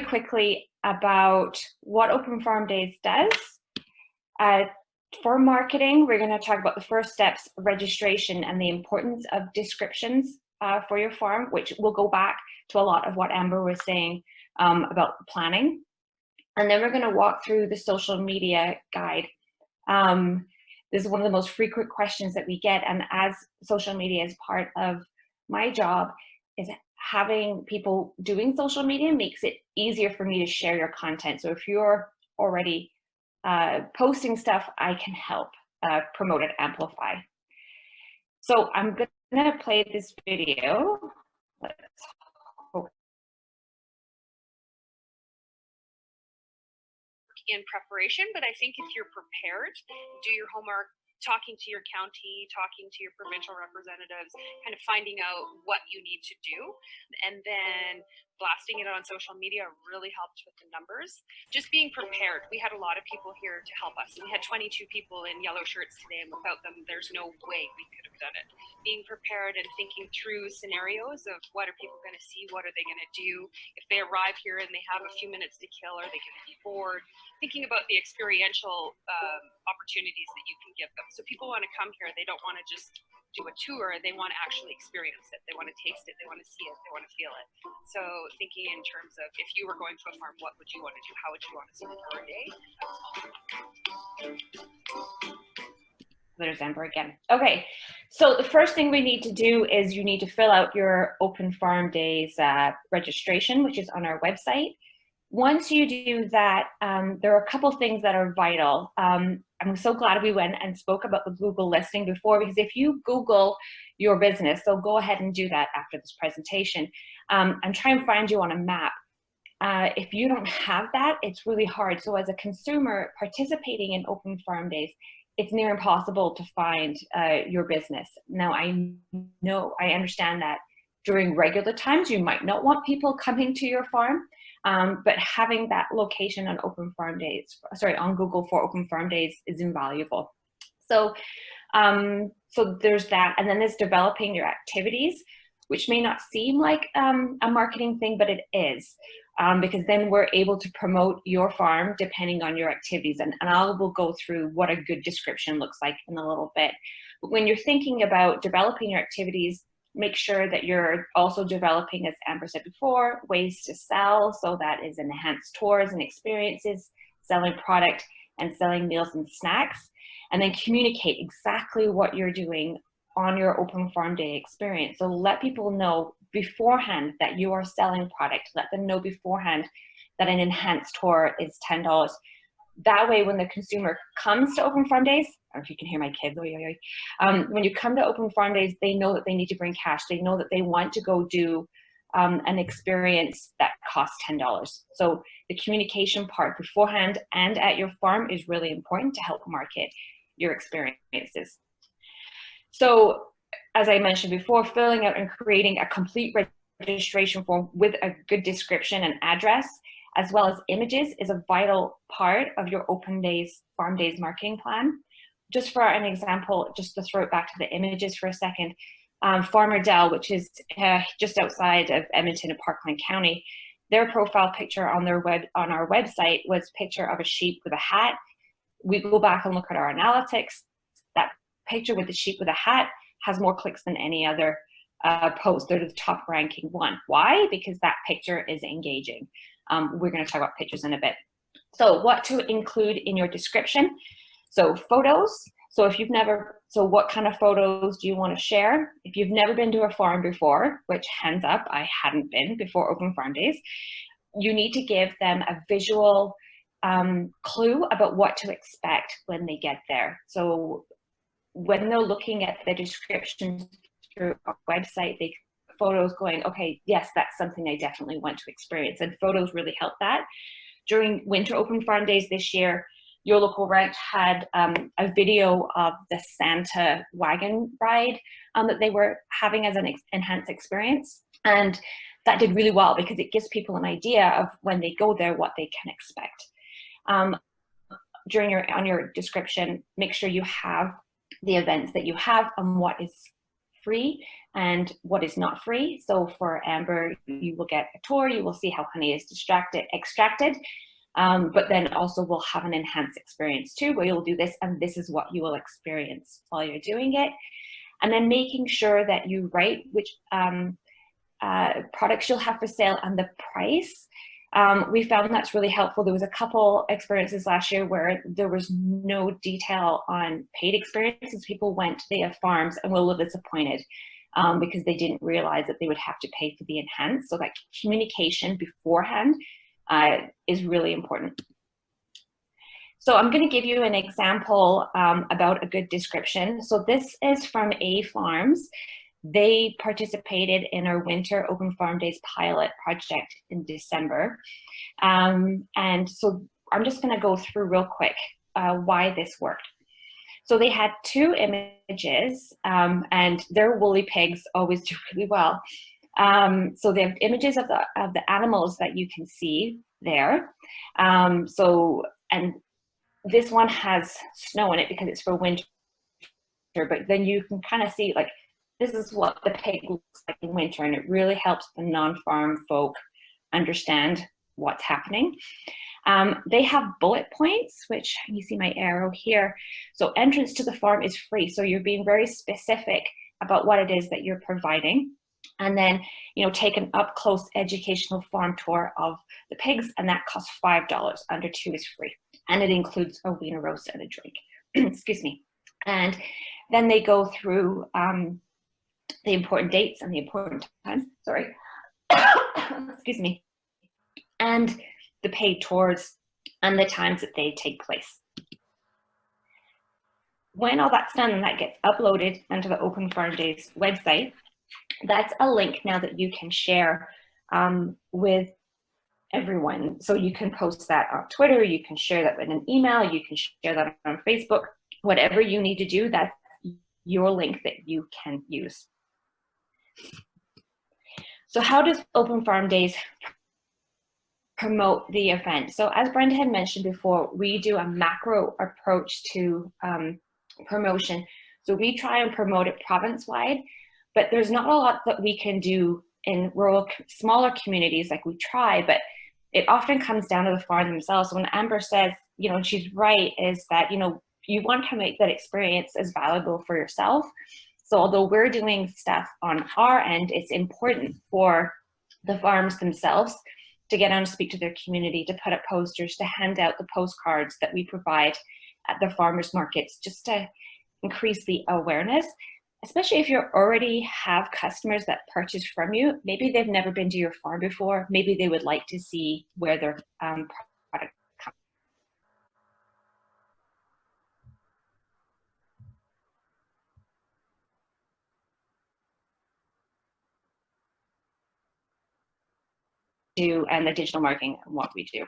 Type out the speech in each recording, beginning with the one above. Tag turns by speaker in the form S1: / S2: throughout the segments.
S1: quickly about what Open Farm Days does. For marketing, we're going to talk about the first steps, registration, and the importance of descriptions for your farm, which will go back to a lot of what Amber was saying about planning. And then we're going to walk through the social media guide. This is one of the most frequent questions that we get, and as social media is part of my job, is having people doing social media makes it easier for me to share your content. So if you're already posting stuff, I can help promote it, amplify. So I'm gonna play this video. Let's hope.
S2: In preparation, but I think if you're prepared, do your homework, talking to your county, talking to your provincial representatives, kind of finding out what you need to do, and then blasting it on social media really helped with the numbers. Just being prepared. We had a lot of people here to help us. We had 22 people in yellow shirts today, and without them, there's no way we could have done it. Being prepared and thinking through scenarios of what are people going to see, what are they going to do? If they arrive here and they have a few minutes to kill, are they going to be bored? Thinking about the experiential opportunities that you can give them. So people want to come here, they don't want to just do a tour, they want to actually experience it, they want to taste it, they want to see it, they want to feel it. So thinking in terms of, if you were going to a farm, what would you want to do? How would you want to spend your day?
S1: There's Amber again. Okay, so the first thing we need to do is you need to fill out your Open Farm Days registration, which is on our website. Once you do that, there are a couple things that are vital. I'm so glad we went and spoke about the Google listing before, because if you Google your business, so go ahead and do that after this presentation, and try and find you on a map. If you don't have that, it's really hard. So as a consumer participating in Open Farm Days, it's near impossible to find your business. Now, I understand that during regular times, you might not want people coming to your farm, but having that location on Open Farm Days, on Google for Open Farm Days is invaluable. So, so there's that, and then there's developing your activities, which may not seem like a marketing thing, but it is, because then we're able to promote your farm depending on your activities, and I will go through what a good description looks like in a little bit. But when you're thinking about developing your activities, make sure that you're also developing, as Amber said before, ways to sell. So that is enhanced tours and experiences, selling product and selling meals and snacks, and then communicate exactly what you're doing on your Open Farm Day experience. So let people know beforehand that you are selling product. Let them know beforehand that an enhanced tour is $10. That way, when the consumer comes to Open Farm Days, I don't know if you can hear my kids, when you come to Open Farm Days, they know that they need to bring cash. They know that they want to go do an experience that costs $10. So the communication part beforehand and at your farm is really important to help market your experiences. So as I mentioned before, filling out and creating a complete registration form with a good description and address, as well as images, is a vital part of your Open Days, Farm Days marketing plan. Just for an example, just to throw it back to the images for a second, Farmer Dell, which is just outside of Edmonton and Parkland County, their profile picture on our website was a picture of a sheep with a hat. We go back and look at our analytics. That picture with the sheep with a hat has more clicks than any other post. They're the top ranking one. Why? Because that picture is engaging. We're going to talk about pictures in a bit. So what to include in your description? So photos. So if you've never, so what kind of photos do you want to share? If you've never been to a farm before, which hands up, I hadn't been before Open Farm Days, you need to give them a visual clue about what to expect when they get there. So when they're looking at the descriptions through our website, they photos going, okay, yes, that's something I definitely want to experience. And photos really help that. During Winter Open Farm Days this year, your local ranch had a video of the Santa wagon ride that they were having as an enhanced experience. And that did really well because it gives people an idea of when they go there, what they can expect. On your description, make sure you have the events that you have and what is free and what is not free. So for Amber, you will get a tour, you will see how honey is extracted, but then also we'll have an enhanced experience too, where you'll do this and this is what you will experience while you're doing it. And then making sure that you write which products you'll have for sale and the price. We found that's really helpful. There was a couple experiences last year where there was no detail on paid experiences. People went to the farms and were a little disappointed because they didn't realize that they would have to pay for the enhanced. So that communication beforehand is really important. So I'm going to give you an example about a good description. So this is from A Farms. They participated in our Winter Open Farm Days pilot project in December. And so I'm just going to go through real quick why this worked. So they had 2 images, and their woolly pigs always do really well. So they have images of the animals that you can see there. And this one has snow in it because it's for winter, but then you can kind of see like, this is what the pig looks like in winter, and it really helps the non-farm folk understand what's happening. They have bullet points, which you see my arrow here. So entrance to the farm is free. So you're being very specific about what it is that you're providing. And then, you know, take an up close educational farm tour of the pigs, and that costs $5. Under 2 is free. And it includes a wiener roast and a drink. Excuse me. And then they go through the important dates and the important times, sorry, excuse me, and the paid tours and the times that they take place. When all that's done and that gets uploaded onto the Open Farm Days website, that's a link now that you can share with everyone. So you can post that on Twitter, you can share that with an email, you can share that on Facebook, whatever you need to do, that's your link that you can use. So how does Open Farm Days promote the event? So as Brenda had mentioned before, we do a macro approach to promotion. So we try and promote it province-wide, but there's not a lot that we can do in rural, smaller communities. Like we try, but it often comes down to the farm themselves. So when Amber says, you know, and she's right, is that, you know, you want to make that experience as valuable for yourself. So although we're doing stuff on our end, it's important for the farms themselves to get on to speak to their community, to put up posters, to hand out the postcards that we provide at the farmers markets, just to increase the awareness, especially if you already have customers that purchase from you. Maybe they've never been to your farm before. Maybe they would like to see where their product comes to, and the digital marketing and what we do.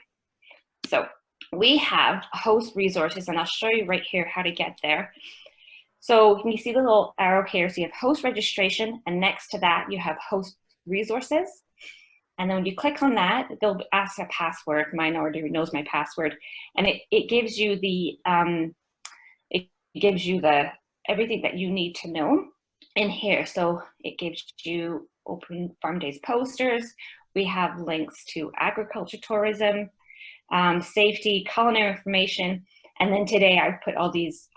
S1: So we have host resources, and I'll show you right here how to get there. So you see the little arrow here. So you have host registration, and next to that you have host resources. And then when you click on that, they'll ask a password. Mine already knows my password, and it gives you the everything that you need to know in here. So it gives you Open Farm Days posters. We have links to agriculture tourism, safety, culinary information, and then today I've put all these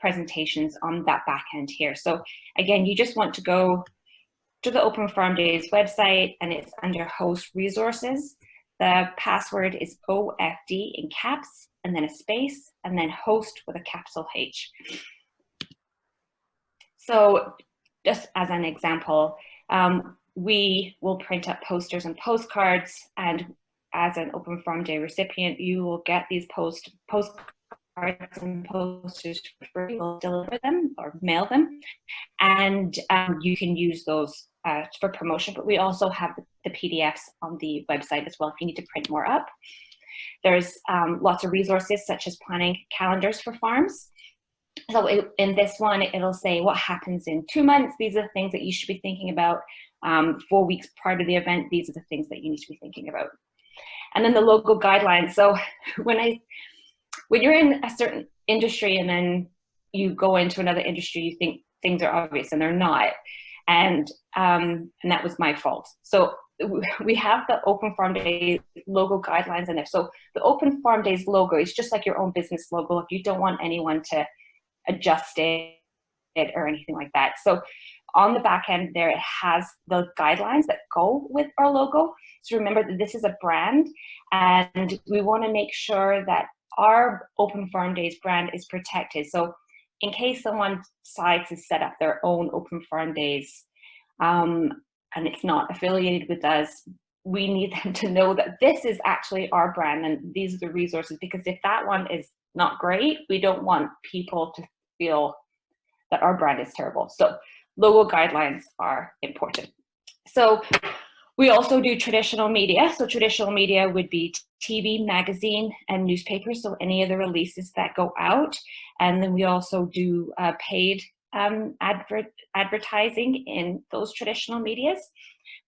S1: presentations on that back end here. So again, you just want to go to the Open Farm Days website, and it's under host resources. The password is OFD in caps, and then a space, and then host with a capital H. So just as an example, we will print up posters and postcards, and as an Open Farm Day recipient, you will get these postcards and posters for free. We'll deliver them or mail them, and you can use those for promotion. But we also have the PDFs on the website as well if you need to print more up. There's lots of resources such as planning calendars for farms. So in this one, it'll say what happens in 2 months. These are the things that you should be thinking about. 4 weeks prior to the event, these are the things that you need to be thinking about. And then the local guidelines. So when you're in a certain industry and then you go into another industry, you think things are obvious, and they're not. And that was my fault. So we have the Open Farm Day logo guidelines in there. So the Open Farm Days logo is just like your own business logo. If you don't want anyone to adjust it or anything like that. So on the back end there, it has the guidelines that go with our logo. So remember that this is a brand, and we want to make sure that our Open Farm Days brand is protected. So in case someone decides to set up their own Open Farm Days and it's not affiliated with us, we need them to know that this is actually our brand and these are the resources, because if that one is not great, we don't want people to feel that our brand is terrible. So logo guidelines are important. So we also do traditional media. So traditional media would be TV, magazine, and newspapers. So any of the releases that go out. And then we also do paid advertising in those traditional medias.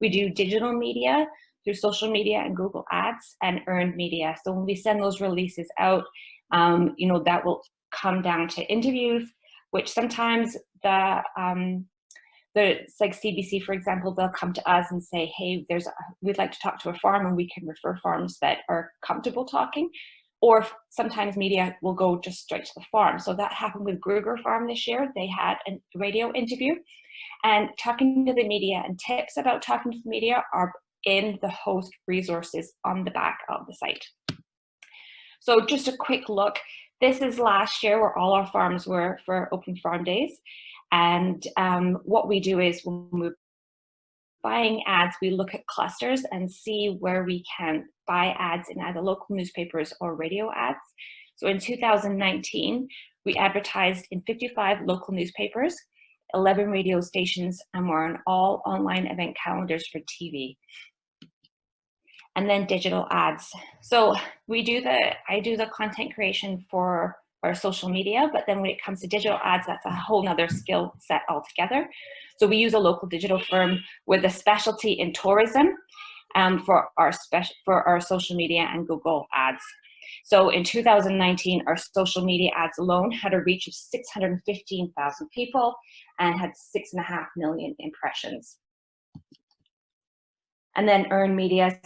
S1: We do digital media through social media and Google Ads, and earned media. So when we send those releases out, you know, that will come down to interviews, which sometimes it's like CBC, for example, they'll come to us and say, hey, we'd like to talk to a farm, and we can refer farms that are comfortable talking. Or sometimes media will go just straight to the farm. So that happened with Gruger Farm this year. They had a radio interview, and talking to the media and tips about talking to the media are in the host resources on the back of the site. So just a quick look. This is last year where all our farms were for Open Farm Days. And what we do is when we're buying ads, we look at clusters and see where we can buy ads in either local newspapers or radio ads. So in 2019, we advertised in 55 local newspapers, 11 radio stations, and we're on all online event calendars for TV. And then digital ads. So I do the content creation for our social media, but then when it comes to digital ads, that's a whole nother skill set altogether. So we use a local digital firm with a specialty in tourism for our social media and Google ads. So in 2019, our social media ads alone had a reach of 615,000 people and had 6.5 million impressions. And then earned media,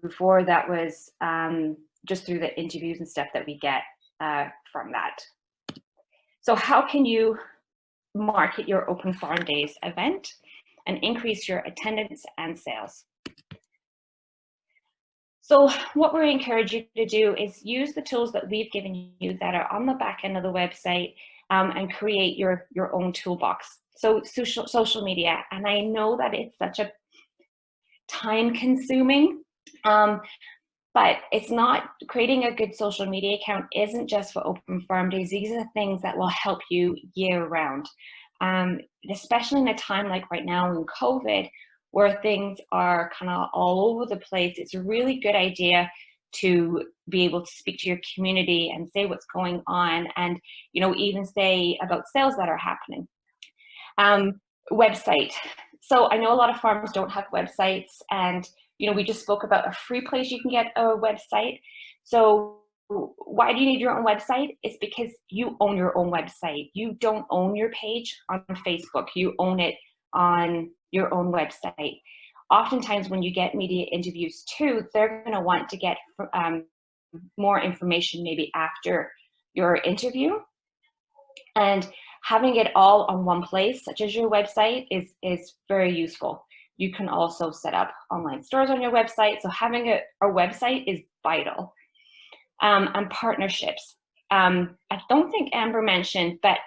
S1: before that was just through the interviews and stuff that we get from that. So how can you market your Open Farm Days event and increase your attendance and sales? So what we encourage you to do is use the tools that we've given you that are on the back end of the website and create your own toolbox. So social media, and I know that it's such a time consuming, but it's not. Creating a good social media account isn't just for Open Farm Days. These are the things that will help you year round, especially in a time like right now in COVID, where things are kind of all over the place. It's a really good idea to be able to speak to your community and say what's going on, and even say about sales that are happening. Website. So I know a lot of farmers don't have websites, and we just spoke about a free place you can get a website. So why do you need your own website? It's because you own your own website. You don't own your page on Facebook. You own it on your own website. Oftentimes when you get media interviews too, they're going to want to get more information maybe after your interview. And having it all on one place, such as your website, is very useful. You can also set up online stores on your website. So having a website is vital. And partnerships. I don't think Amber mentioned, but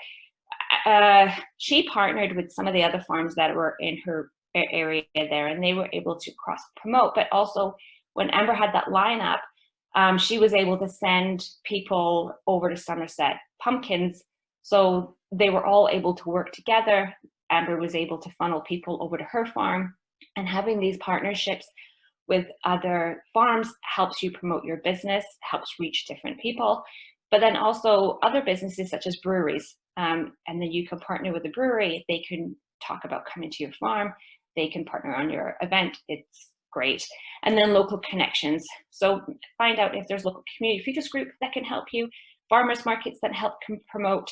S1: she partnered with some of the other farms that were in her area there, and they were able to cross promote. But also when Amber had that lineup, she was able to send people over to Somerset Pumpkins. So they were all able to work together. Amber was able to funnel people over to her farm, and having these partnerships with other farms helps you promote your business, helps reach different people, but then also other businesses such as breweries. And then you can partner with a brewery. They can talk about coming to your farm. They can partner on your event. It's great. And then local connections. So find out if there's local community focus group that can help you, farmers markets that help promote,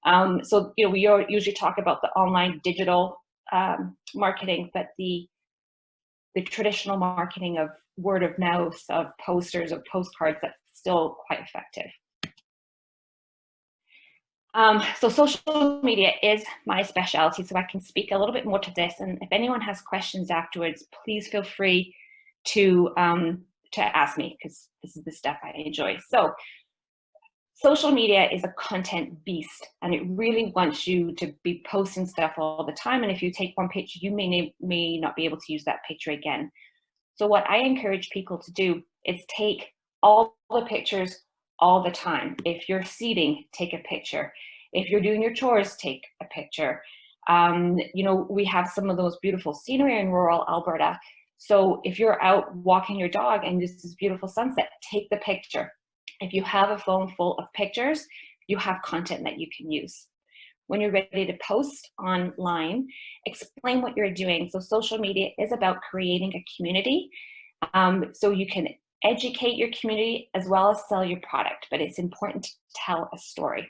S1: So, we usually talk about the online digital marketing, but the traditional marketing of word of mouth, of posters, of postcards, that's still quite effective. So social media is my specialty, so I can speak a little bit more to this. And if anyone has questions afterwards, please feel free to ask me, because this is the stuff I enjoy. So social media is a content beast, and it really wants you to be posting stuff all the time. And if you take one picture, you may not be able to use that picture again. So what I encourage people to do is take all the pictures all the time. If you're seating, take a picture. If you're doing your chores, take a picture. We have some of those beautiful scenery in rural Alberta. So if you're out walking your dog and this is beautiful sunset, take the picture. If you have a phone full of pictures, you have content that you can use. When you're ready to post online, explain what you're doing. So social media is about creating a community. So you can educate your community as well as sell your product, but it's important to tell a story.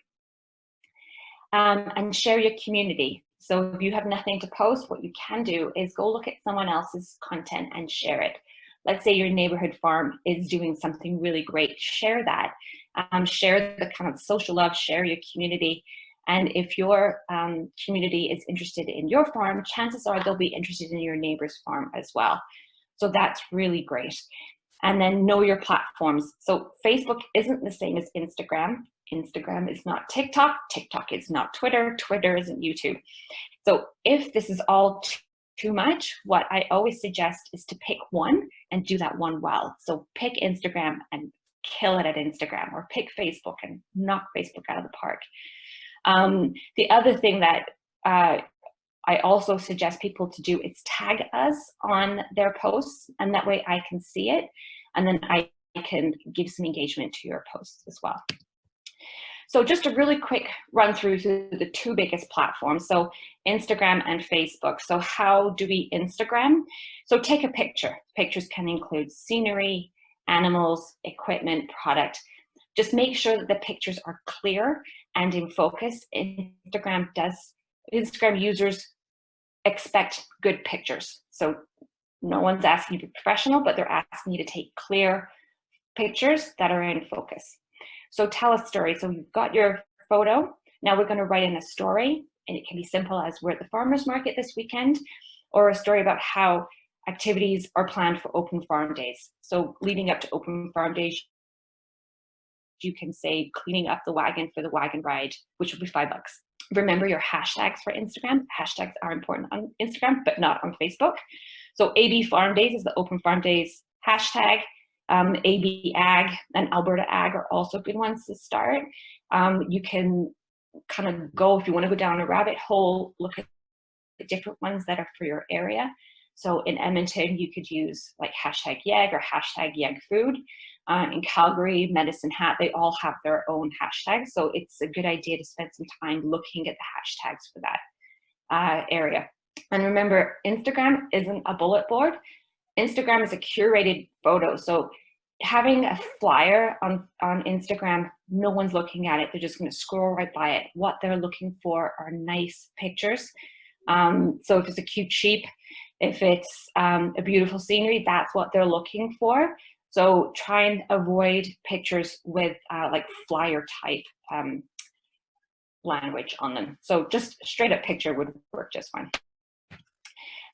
S1: And share your community. So if you have nothing to post, what you can do is go look at someone else's content and share it. Let's say your neighborhood farm is doing something really great. Share that. Share the kind of social love, share your community. And if your community is interested in your farm, chances are they'll be interested in your neighbor's farm as well. So that's really great. And then know your platforms. So Facebook isn't the same as Instagram. Instagram is not TikTok. TikTok is not Twitter. Twitter isn't YouTube. So if this is all too much, what I always suggest is to pick one and do that one well. So pick Instagram and kill it at Instagram, or pick Facebook and knock Facebook out of the park. The other thing that I also suggest people to do is tag us on their posts, and that way I can see it, and then I can give some engagement to your posts as well. So just a really quick run through to the two biggest platforms, so Instagram and Facebook. So how do we Instagram? So take a picture. Pictures can include scenery, animals, equipment, product. Just make sure that the pictures are clear and in focus. Instagram users expect good pictures. So no one's asking you to be professional, but they're asking you to take clear pictures that are in focus. So tell a story. So you've got your photo. Now we're going to write in a story, and it can be simple as we're at the farmer's market this weekend, or a story about how activities are planned for open farm days. So leading up to open farm days, you can say cleaning up the wagon for the wagon ride, which will be $5. Remember your hashtags for Instagram. Hashtags are important on Instagram, but not on Facebook. So AB Farm Days is the Open Farm Days hashtag. AB Ag and Alberta Ag are also good ones to start. You can kind of go, if you want to go down a rabbit hole, look at the different ones that are for your area. So in Edmonton, you could use like hashtag YEG or hashtag YEG food. In Calgary, Medicine Hat, they all have their own hashtags. So it's a good idea to spend some time looking at the hashtags for that area. And remember, Instagram isn't a bullet board. Instagram is a curated photo. So having a flyer on Instagram, no one's looking at it. They're just going to scroll right by it. What they're looking for are nice pictures. So if it's a cute sheep, if it's a beautiful scenery, that's what they're looking for. So try and avoid pictures with like flyer type language on them. So just straight up picture would work just fine.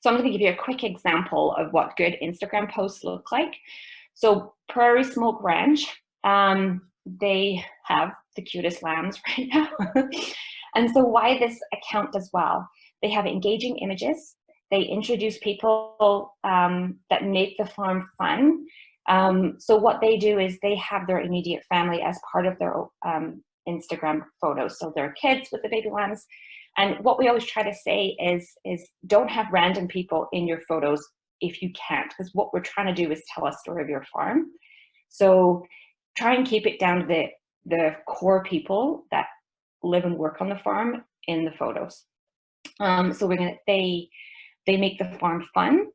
S1: So I'm going to give you a quick example of what good Instagram posts look like. So Prairie Smoke Ranch, they have the cutest lambs right now. And so why this account does well, they have engaging images. They introduce people that make the farm fun. So what they do is they have their immediate family as part of their Instagram photos. So their kids with the baby lambs. And what we always try to say is don't have random people in your photos if you can't, because what we're trying to do is tell a story of your farm. So try and keep it down to the core people that live and work on the farm in the photos. So they make the farm fun.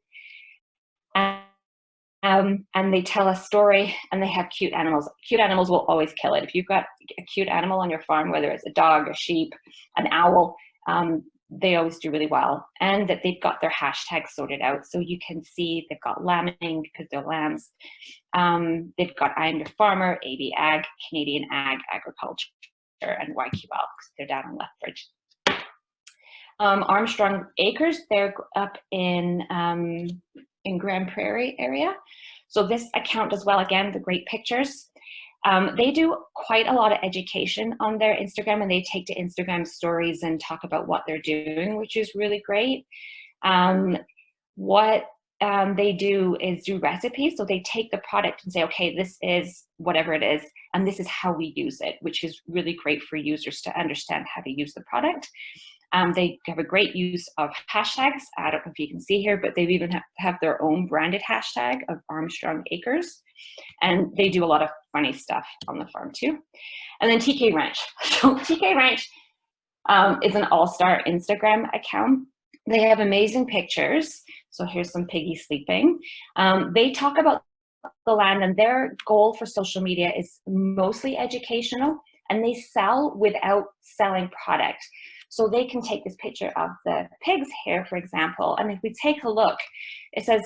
S1: And they tell a story, and they have cute animals. Cute animals will always kill it. If you've got a cute animal on your farm, whether it's a dog, a sheep, an owl, they always do really well. And that they've got their hashtags sorted out. So you can see they've got lambing because they're lambs. They've got I'm Your Farmer, AB Ag, Canadian Ag, Agriculture, and YQL because they're down in Lethbridge. Armstrong Acres, they're up in Grand Prairie area. So this account does well, again, the great pictures. They do quite a lot of education on their Instagram, and they take to Instagram stories and talk about what they're doing, which is really great. What they do is do recipes. So they take the product and say, okay, this is whatever it is, and this is how we use it, which is really great for users to understand how to use the product. They have a great use of hashtags. I don't know if you can see here, but they even have their own branded hashtag of Armstrong Acres. And they do a lot of funny stuff on the farm too. And then TK Ranch. So TK Ranch is an all-star Instagram account. They have amazing pictures. So here's some piggies sleeping. They talk about the land, and their goal for social media is mostly educational, and they sell without selling product. So they can take this picture of the pigs here, for example, and if we take a look, it says,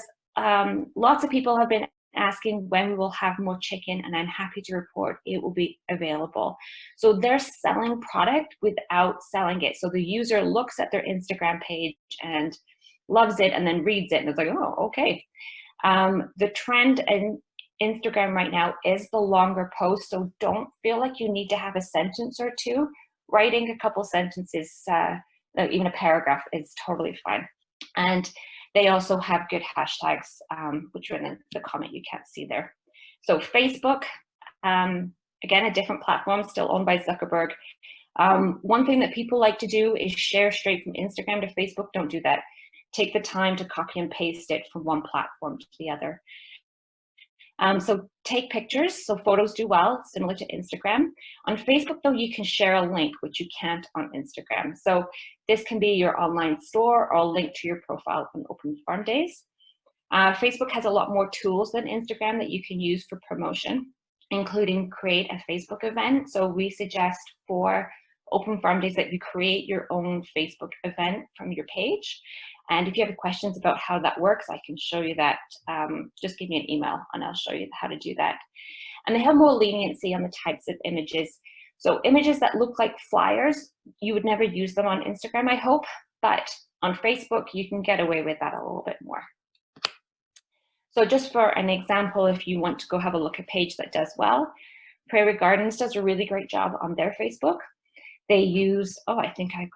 S1: lots of people have been asking when we will have more chicken, and I'm happy to report it will be available. So they're selling product without selling it. So the user looks at their Instagram page and loves it and then reads it and is like, oh, okay. The trend in Instagram right now is the longer post, so don't feel like you need to have a sentence or two. Writing a couple sentences, even a paragraph, is totally fine. And they also have good hashtags, which are in the comment you can't see there. So Facebook, again, a different platform, still owned by Zuckerberg. One thing that people like to do is share straight from Instagram to Facebook. Don't do that. Take the time to copy and paste it from one platform to the other. So take pictures, so photos do well, similar to Instagram. On Facebook, though, you can share a link, which you can't on Instagram. So this can be your online store or a link to your profile on Open Farm Days. Facebook has a lot more tools than Instagram that you can use for promotion, including create a Facebook event. So we suggest for Open Farm Days that you create your own Facebook event from your page. And if you have questions about how that works, I can show you that. Just give me an email and I'll show you how to do that. And they have more leniency on the types of images. So images that look like flyers, you would never use them on Instagram, I hope, but on Facebook, you can get away with that a little bit more. So just for an example, if you want to go have a look at a page that does well, Prairie Gardens does a really great job on their Facebook. They use, oh, I think I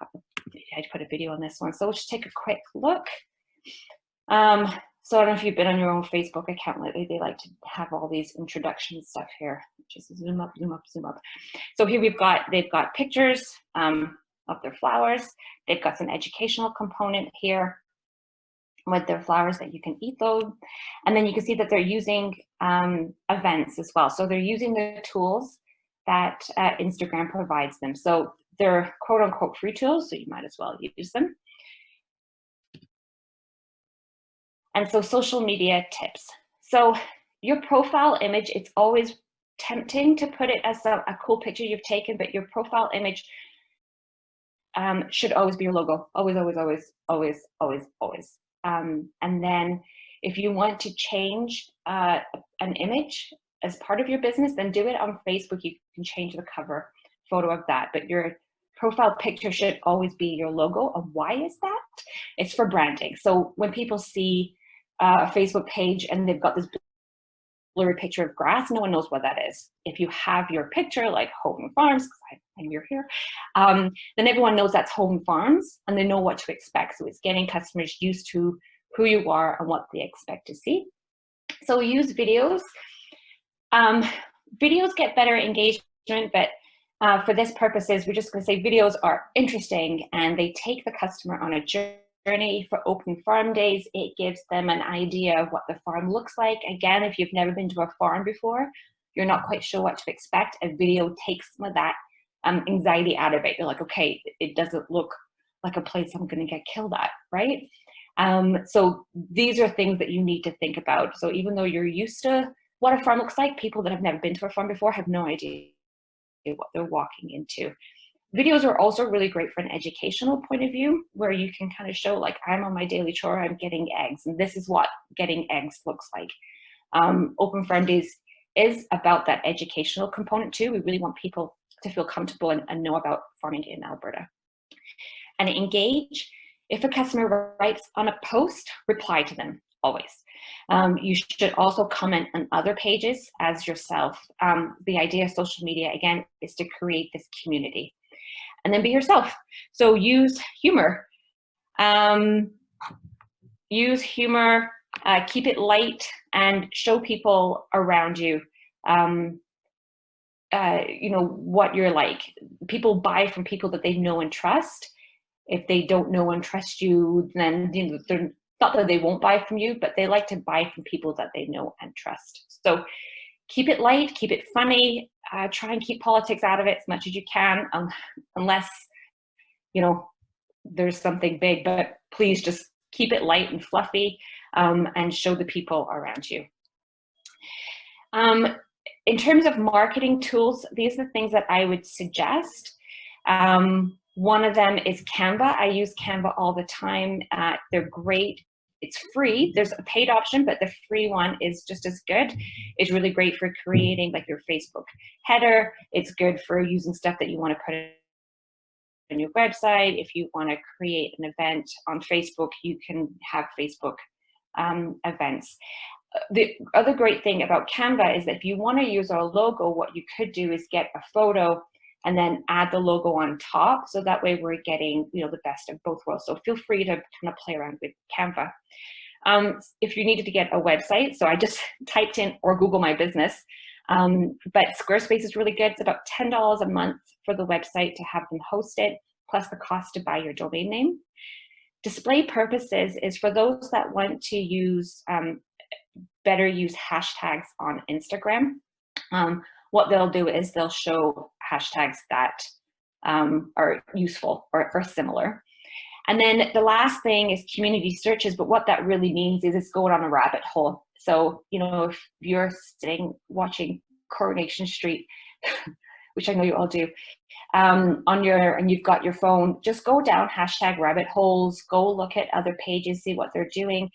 S1: put a video on this one. So we'll just take a quick look. So I don't know if you've been on your own Facebook account lately. They like to have all these introduction stuff here. Just zoom up, zoom up, zoom up. So here they've got pictures of their flowers. They've got some educational component here with their flowers that you can eat those. And then you can see that they're using events as well. So they're using the tools that Instagram provides them. So they're quote unquote free tools, so you might as well use them. And so social media tips. So your profile image, it's always tempting to put it as a cool picture you've taken, but your profile image should always be your logo. Always, always, always, always, always, always. And then if you want to change an image as part of your business, then do it on Facebook. You can change the cover photo of that, but your profile picture should always be your logo. And why is that? It's for branding. So when people see a Facebook page and they've got this blurry picture of grass, no one knows what that is. If you have your picture like Home Farms, because I'm here, then everyone knows that's Home Farms and they know what to expect. So it's getting customers used to who you are and what they expect to see. So we use videos. Videos get better engagement, but for this purposes, we're just going to say videos are interesting and they take the customer on a journey. For Open Farm Days, it gives them an idea of what the farm looks like. Again, if you've never been to a farm before, you're not quite sure what to expect. A video takes some of that anxiety out of it. You're like, okay, it doesn't look like a place I'm going to get killed at, right? So these are things that you need to think about. So even though you're used to what a farm looks like, people that have never been to a farm before have no idea what they're walking into. Videos are also really great for an educational point of view, where you can kind of show, like, I'm on my daily chore, I'm getting eggs, and this is what getting eggs looks like. Open Farm Days is about that educational component too. We really want people to feel comfortable and know about farming in Alberta. And engage. If a customer writes on a post, reply to them always. You should also comment on other pages as yourself. The idea of social media, again, is to create this community. And then be yourself. So use humor. Keep it light, and show people around you, what you're like. People buy from people that they know and trust. If they don't know and trust you, then they're not that they won't buy from you, but they like to buy from people that they know and trust. So keep it light, keep it funny, try and keep politics out of it as much as you can, unless, there's something big, but please just keep it light and fluffy, and show the people around you. In terms of marketing tools, these are the things that I would suggest. One of them is Canva. I use Canva all the time. They're great. It's free. There's a paid option, but the free one is just as good. It's really great for creating like your Facebook header. It's good for using stuff that you want to put on your website. If you want to create an event on Facebook, you can have Facebook events. The other great thing about Canva is that if you want to use our logo, what you could do is get a photo and then add the logo on top. So that way we're getting, the best of both worlds. So feel free to kind of play around with Canva. If you needed to get a website, so I just typed in or Google My Business, but Squarespace is really good. It's about $10 a month for the website to have them host it, plus the cost to buy your domain name. Display purposes is for those that want to use, better use hashtags on Instagram. What they'll do is they'll show hashtags that are useful or similar. And then the last thing is community searches, but what that really means is it's going on a rabbit hole. So, if you're sitting watching Coronation Street, which I know you all do, and you've got your phone, just go down hashtag rabbit holes, go look at other pages, see what they're doing.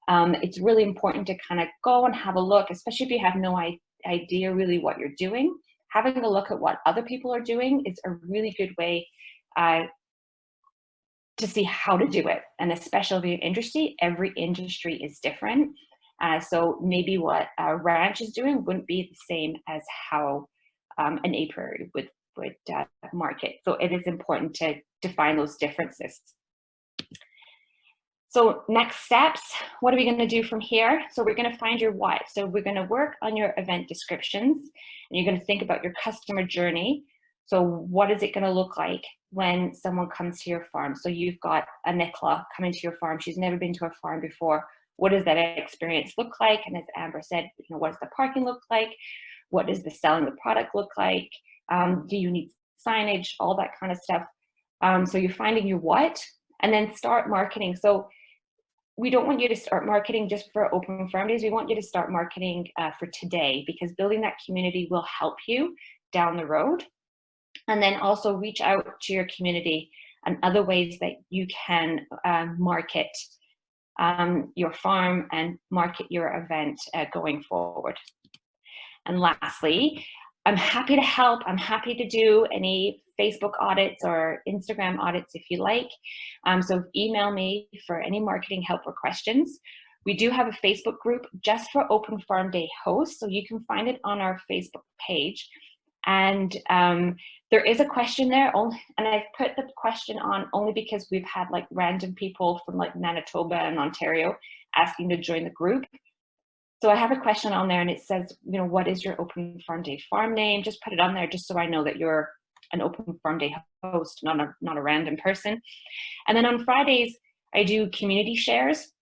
S1: It's really important to kind of go and have a look, especially if you have no idea really what you're doing. Having a look at what other people are doing is a really good way to see how to do it. And especially in industry, every industry is different. So maybe what a ranch is doing wouldn't be the same as how an apiary would market. So it is important to define those differences. So next steps, what are we going to do from here? So we're going to find your what. So we're going to work on your event descriptions, and you're going to think about your customer journey. So what is it going to look like when someone comes to your farm? So you've got a Nicola coming to your farm. She's never been to a farm before. What does that experience look like? And as Amber said, what does the parking look like? What does the selling the product look like? Do you need signage? All that kind of stuff. So you're finding your what, and then start marketing. So we don't want you to start marketing just for Open Farm Days. We want you to start marketing for today, because building that community will help you down the road. And then also reach out to your community and other ways that you can market your farm and market your event going forward. And lastly, I'm happy to help. I'm happy to do any Facebook audits or Instagram audits if you like. So email me for any marketing help or questions. We do have a Facebook group just for Open Farm Day hosts, so you can find it on our Facebook page. And there is a question there, and I've put the question on only because we've had like random people from like Manitoba and Ontario asking to join the group. So I have a question on there, and it says, what is your Open Farm Day farm name? Just put it on there just so I know that you're an Open Farm Day host, not a random person. And then on Fridays, I do community shares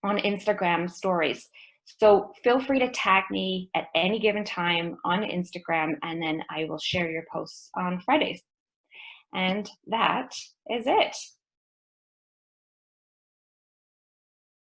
S1: on Instagram stories. So feel free to tag me at any given time on Instagram, and then I will share your posts on Fridays. And that is it.